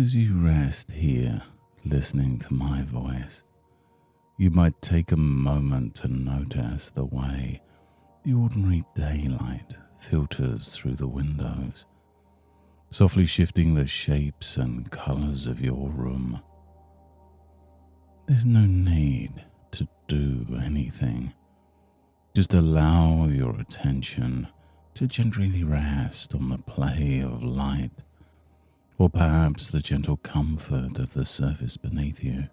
As you rest here, listening to my voice, you might take a moment to notice the way the ordinary daylight filters through the windows, softly shifting the shapes and colors of your room. There's no need to do anything. Just allow your attention to gently rest on the play of light, or perhaps the gentle comfort of the surface beneath you.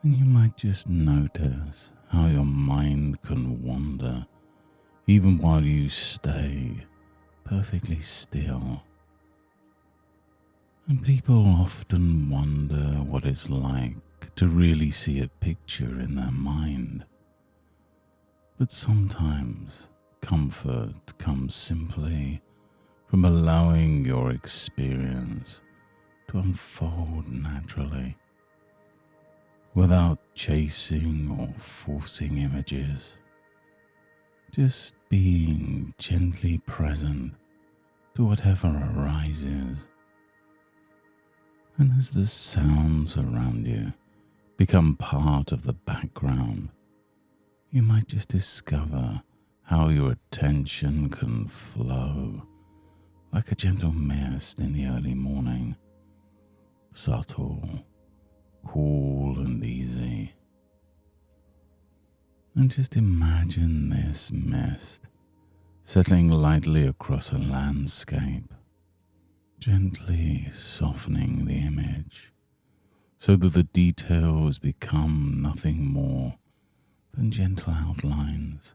And you might just notice how your mind can wander even while you stay perfectly still. And people often wonder what it's like to really see a picture in their mind. But sometimes comfort comes simply from allowing your experience to unfold naturally, without chasing or forcing images, just being gently present to whatever arises. And as the sounds around you become part of the background, you might just discover how your attention can flow like a gentle mist in the early morning, subtle, cool and easy. And just imagine this mist settling lightly across a landscape, gently softening the image so that the details become nothing more than gentle outlines,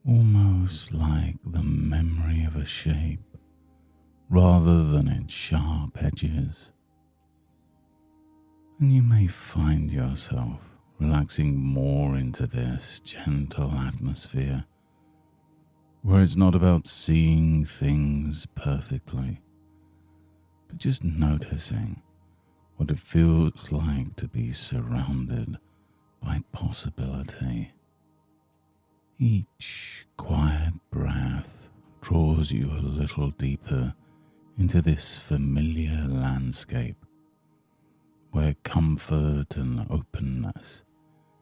almost like the memory of a shape rather than its sharp edges. And you may find yourself relaxing more into this gentle atmosphere, where it's not about seeing things perfectly, but just noticing what it feels like to be surrounded by possibility. Each quiet breath draws you a little deeper into this familiar landscape, where comfort and openness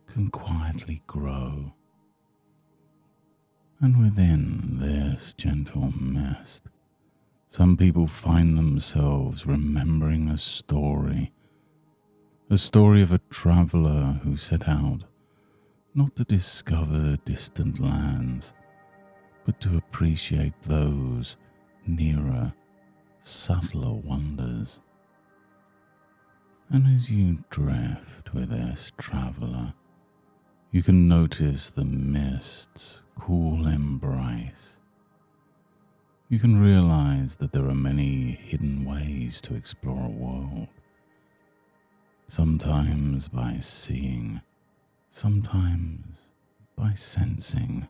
can quietly grow. And within this gentle mist, some people find themselves remembering a story of a traveler who set out not to discover distant lands, but to appreciate those nearer, subtler wonders. And as you drift with this traveler, you can notice the mist's cool embrace. You can realize that there are many hidden ways to explore a world, sometimes by seeing, sometimes by sensing,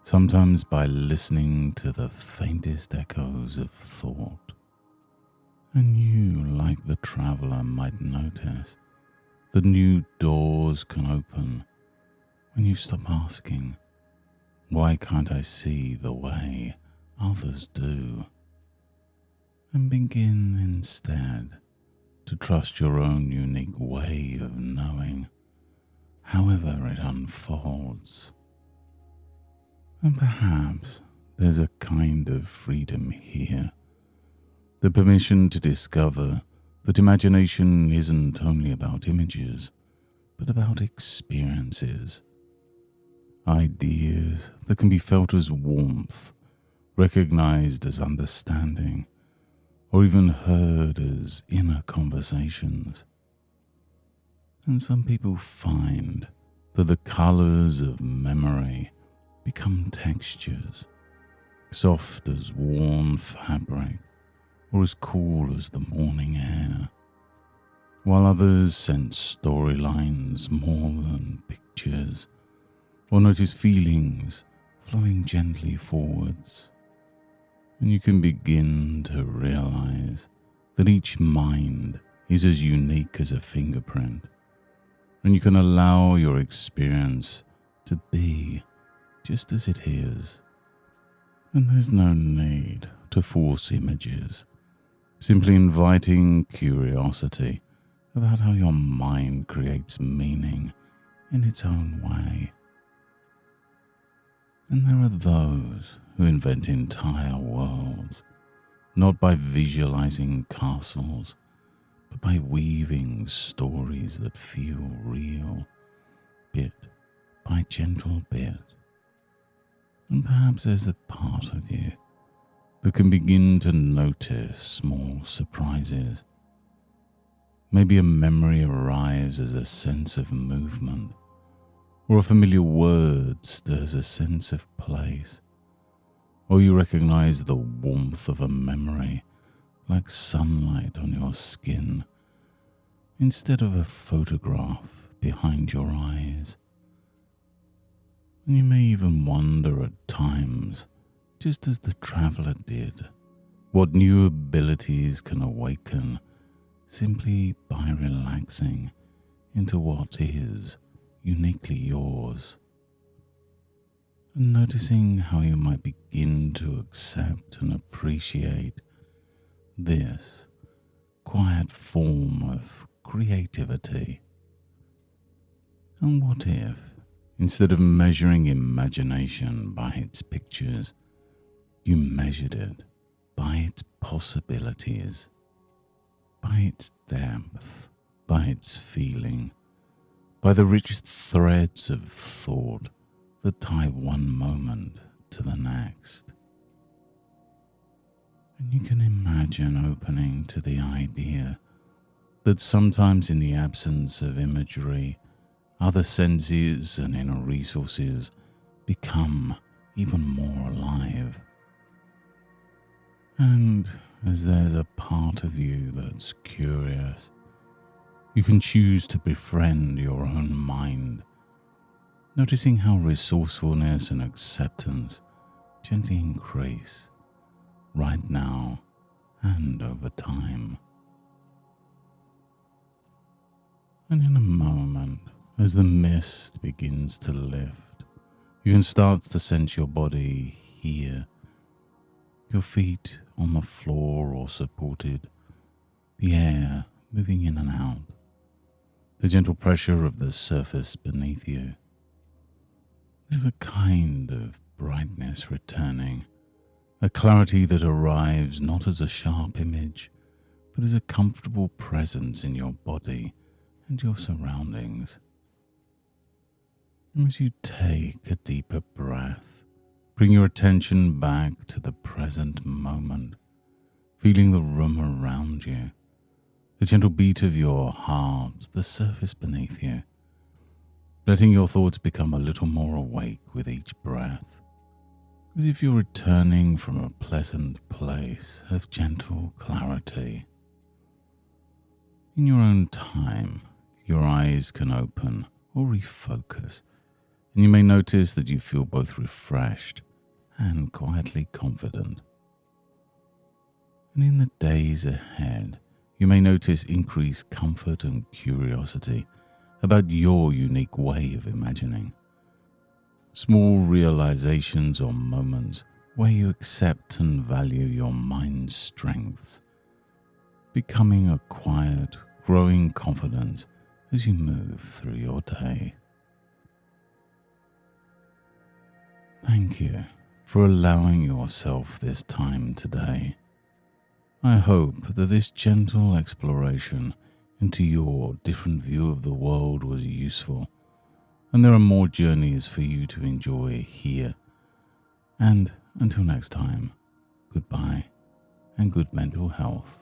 sometimes by listening to the faintest echoes of thought. And you, like the traveler, might notice that new doors can open when you stop asking, why can't I see the way others do? And begin instead to trust your own unique way of knowing, however it unfolds. And perhaps there's a kind of freedom here, the permission to discover that imagination isn't only about images, but about experiences, ideas that can be felt as warmth, recognized as understanding, or even heard as inner conversations. And some people find that the colors of memory become textures, soft as worn fabric, or as cool as the morning air, while others sense storylines more than pictures, or notice feelings flowing gently forwards. And you can begin to realize that each mind is as unique as a fingerprint, and you can allow your experience to be just as it is. And there's no need to force images, simply inviting curiosity about how your mind creates meaning in its own way. And there are those who invent entire worlds, not by visualizing castles, but by weaving stories that feel real, bit by gentle bit. And perhaps there's a part of you that can begin to notice small surprises. Maybe a memory arrives as a sense of movement, or a familiar word stirs a sense of place, or you recognize the warmth of a memory like sunlight on your skin instead of a photograph behind your eyes. And you may even wonder at times, just as the traveler did, what new abilities can awaken simply by relaxing into what is uniquely yours, and noticing how you might begin to accept and appreciate this quiet form of creativity. And what if, instead of measuring imagination by its pictures, you measured it by its possibilities, by its depth, by its feeling, by the rich threads of thought that tie one moment to the next. And you can imagine opening to the idea that sometimes in the absence of imagery, other senses and inner resources become even more alive. And as there's a part of you that's curious, you can choose to befriend your own mind, noticing how resourcefulness and acceptance gently increase right now and over time. And in a moment, as the mist begins to lift, you can start to sense your body here, your feet on the floor or supported, the air moving in and out, the gentle pressure of the surface beneath you. There's a kind of brightness returning, a clarity that arrives not as a sharp image, but as a comfortable presence in your body and your surroundings. And as you take a deeper breath, bring your attention back to the present moment, feeling the room around you, the gentle beat of your heart, the surface beneath you, letting your thoughts become a little more awake with each breath, as if you're returning from a pleasant place of gentle clarity. In your own time, your eyes can open or refocus, and you may notice that you feel both refreshed and quietly confident. And in the days ahead, you may notice increased comfort and curiosity about your unique way of imagining. Small realizations or moments where you accept and value your mind's strengths, becoming a quiet, growing confidence as you move through your day. Thank you for allowing yourself this time today. I hope that this gentle exploration into your different view of the world was useful, and there are more journeys for you to enjoy here. And until next time, goodbye and good mental health.